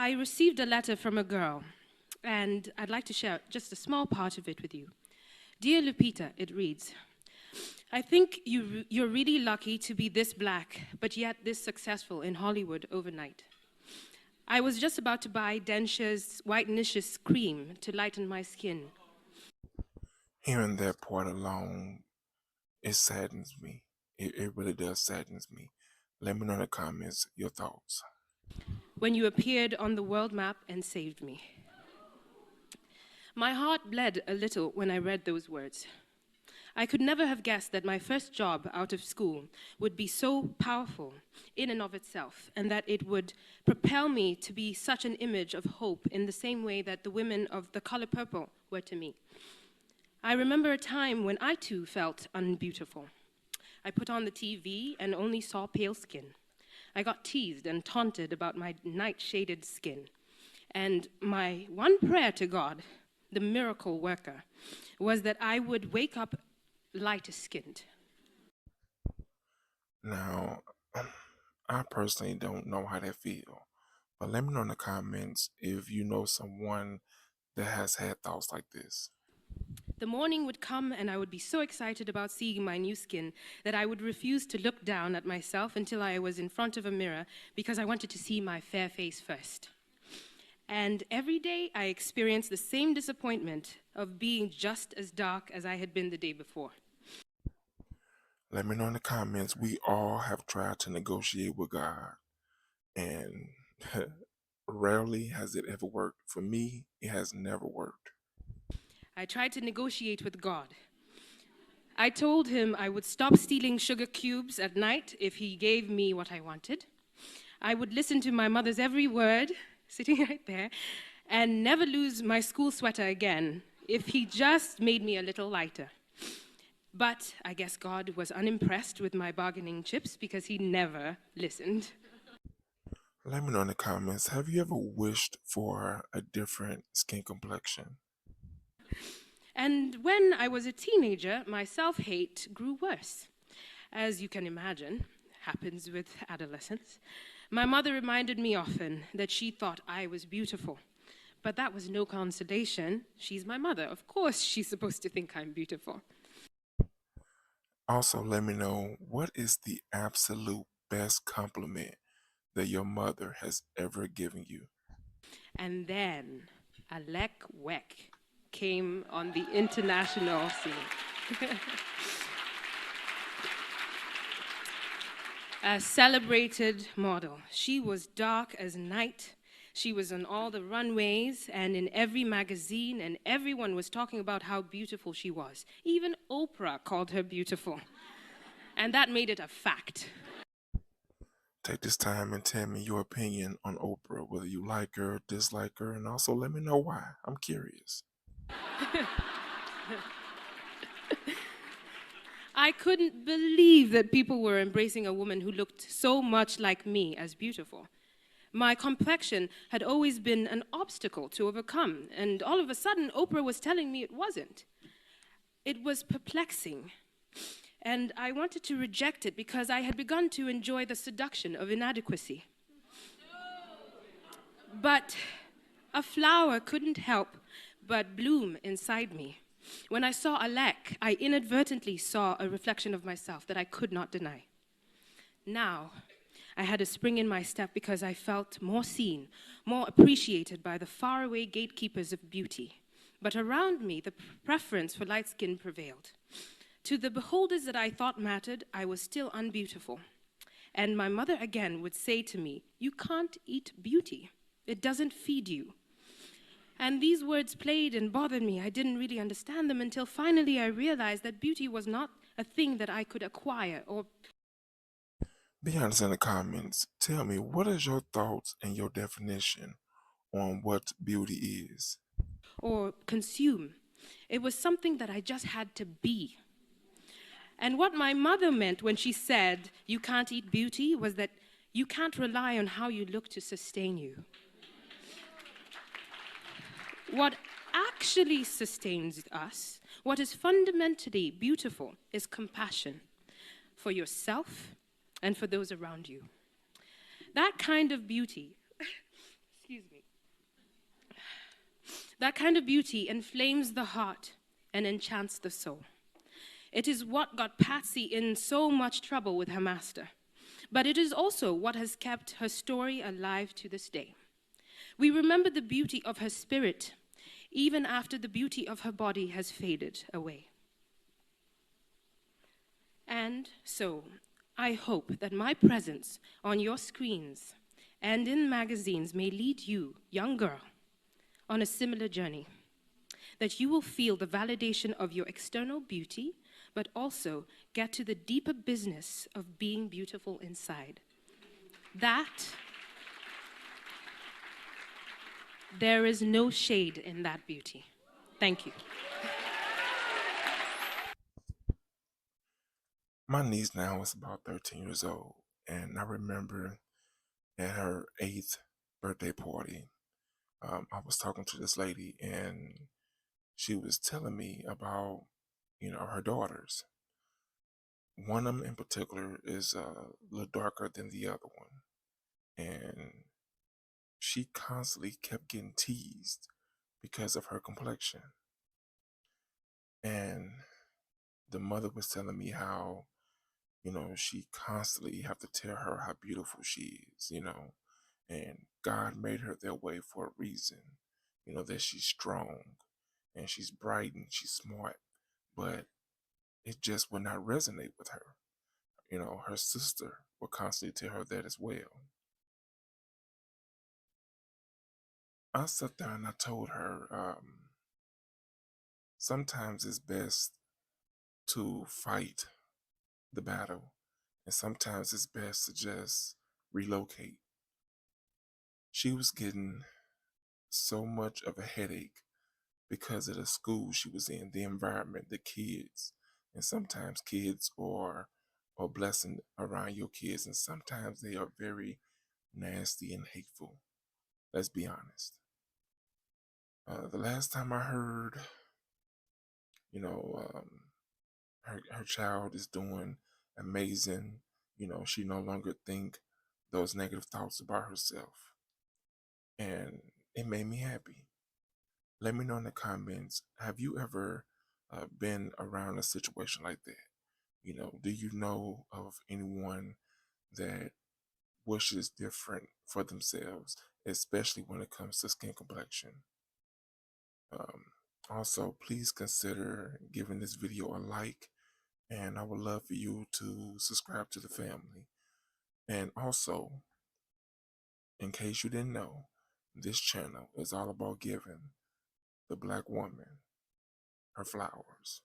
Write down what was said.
I received a letter from a girl, and I'd like to share just a small part of it with you. Dear Lupita, it reads, I think you're really lucky to be this black, but yet this successful in Hollywood overnight. I was just about to buy Dentsure's Whitenicious cream to lighten my skin. Hearing that part alone, it saddens me. It really does saddens me. Let me know in the comments your thoughts. When you appeared on the world map and saved me. My heart bled a little when I read those words. I could never have guessed that my first job out of school would be so powerful in and of itself, and that it would propel me to be such an image of hope in the same way that the women of the color purple were to me. I remember a time when I too felt unbeautiful. I put on the TV and only saw pale skin. I got teased and taunted about my night-shaded skin. And my one prayer to God, the miracle worker, was that I would wake up lighter skinned. Now, I personally don't know how that feel, but let me know in the comments if you know someone that has had thoughts like this. The morning would come and I would be so excited about seeing my new skin that I would refuse to look down at myself until I was in front of a mirror because I wanted to see my fair face first. And every day I experienced the same disappointment of being just as dark as I had been the day before. Let me know in the comments. We all have tried to negotiate with God, and rarely has it ever worked. For me, it has never worked. I tried to negotiate with God. I told him I would stop stealing sugar cubes at night if he gave me what I wanted. I would listen to my mother's every word, sitting right there, and never lose my school sweater again if he just made me a little lighter. But I guess God was unimpressed with my bargaining chips because he never listened. Let me know in the comments. Have you ever wished for a different skin complexion? And when I was a teenager, my self-hate grew worse. As you can imagine, happens with adolescence. My mother reminded me often that she thought I was beautiful. But that was no consolation. She's my mother. Of course she's supposed to think I'm beautiful. Also, let me know what is the absolute best compliment that your mother has ever given you. And then Alec Weck came on the international scene. A celebrated model. She was dark as night. She was on all the runways and in every magazine, and everyone was talking about how beautiful she was. Even Oprah called her beautiful. And that made it a fact. Take this time and tell me your opinion on Oprah, whether you like her, dislike her, and also let me know why. I'm curious. I couldn't believe that people were embracing a woman who looked so much like me as beautiful. My complexion had always been an obstacle to overcome, and all of a sudden, Oprah was telling me it wasn't. It was perplexing, and I wanted to reject it because I had begun to enjoy the seduction of inadequacy. But a flower couldn't help but bloom inside me. When I saw Alec, I inadvertently saw a reflection of myself that I could not deny. Now, I had a spring in my step because I felt more seen, more appreciated by the faraway gatekeepers of beauty. But around me, the preference for light skin prevailed. To the beholders that I thought mattered, I was still unbeautiful. And my mother again would say to me, "You can't eat beauty. It doesn't feed you." And these words played and bothered me. I didn't really understand them until finally I realized that beauty was not a thing that I could acquire or Be honest in the comments. Tell me, what is your thoughts and your definition on what beauty is? consume. It was something that I just had to be. And what my mother meant when she said, "You can't eat beauty," was that you can't rely on how you look to sustain you. What actually sustains us, what is fundamentally beautiful, is compassion for yourself and for those around you. That kind of beauty, excuse me. That kind of beauty inflames the heart and enchants the soul. It is what got Patsy in so much trouble with her master. But it is also what has kept her story alive to this day. We remember the beauty of her spirit, even after the beauty of her body has faded away. And so, I hope that my presence on your screens and in magazines may lead you, young girl, on a similar journey. That you will feel the validation of your external beauty, but also get to the deeper business of being beautiful inside. That there is no shade in that beauty. Thank you. My niece now is about 13 years old, and I remember at her 8th birthday party, I was talking to this lady, and she was telling me about, her daughters. One of them in particular is a little darker than the other one, and she constantly kept getting teased because of her complexion. And the mother was telling me how, she constantly have to tell her how beautiful she is, and God made her that way for a reason, that she's strong and she's bright and she's smart, but it just would not resonate with her. Her sister would constantly tell her that as well. I sat there and I told her, sometimes it's best to fight the battle, and sometimes it's best to just relocate. She was getting so much of a headache because of the school she was in, the environment, the kids. And sometimes kids are a blessing around your kids, and sometimes they are very nasty and hateful. Let's be honest. The last time I heard, you know, her child is doing amazing. She no longer think those negative thoughts about herself, and it made me happy. Let me know in the comments, have you ever been around a situation like that? Do you know of anyone that wishes different for themselves, especially when it comes to skin complexion? Um, Also, please consider giving this video a like, and I would love for you to subscribe to the family. And also, in case you didn't know, this channel is all about giving the Black woman her flowers.